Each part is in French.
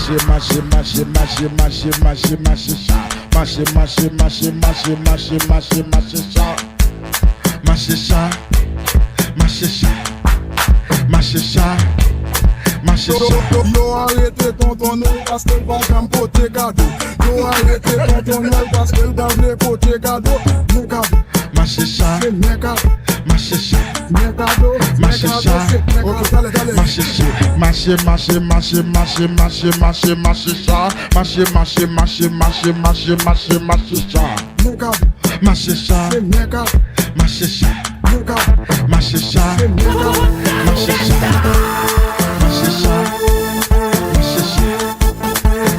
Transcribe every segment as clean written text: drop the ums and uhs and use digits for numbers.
Marcher, marcher, marcher, marcher, marcher, marcher, marcher ça. Marcher, marcher, marcher, marcher, marcher, marcher, marcher ça. Marcher ça, marcher ça, marcher ça, marcher ça. Yo arrêtez tonton Noël parce qu'elle va jamais porter cadeau. Yo arrêtez tonton Noël parce qu'elle va venir porter cadeau. Mes cadeaux, Marcher ça, c'est mes cadeaux. marcher ça. Mes cadeaux, Marcher ça, ok, allez. marcher ça, marcher, marcher, marcher, marcher, marcher, marcher, marcher ça, marcher, marcher, marcher, marcher, marcher, marcher, marcher ça, Mes cadeaux, marcher ça, c'est mes cadeaux. marcher ça, Mes cadeaux, marcher ça, c'est mes cadeaux. marcher ça, marcher ça, marcher ça,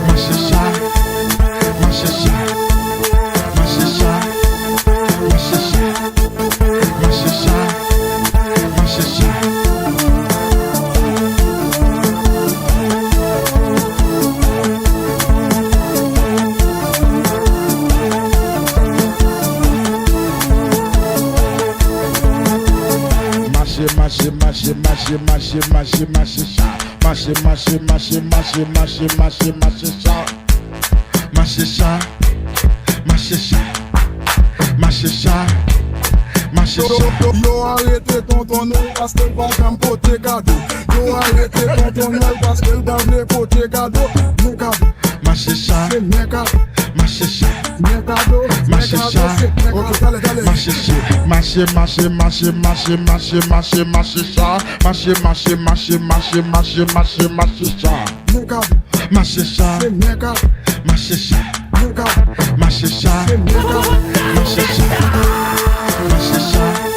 marcher ça, marcher ça, marcher ça, marcher ça, marcher ça, marcher ça. Marcher, marcher, marcher, marcher, marcher, marcher, marcher ça. Marcher, marcher, marcher, marcher, marcher, marcher, marcher ça. Marcher ça, marcher ça, marcher ça, marcher ça. Yo arrêtez tonton Noël parce qu'elle va jamais porter cadeau. Yo arrêtez tonton Noël parce qu'elle va venir porter cadeau. Mes cadeaux, Marcher ça, c'est mes cadeaux. marcher ça, Mes cadeaux, marcher ça. ok, allez. Marcher ça, marcher, marcher, marcher, marcher, marcher, marcher, marcher ça. Marcher, marcher, marcher, marcher, marcher, marcher, marcher ça. Mes cadeaux, Marcher ça, c'est mes cadeaux. marcher ça, Mes cadeaux, marcher ça, c'est mes cadeaux. marcher ça, marcher ça.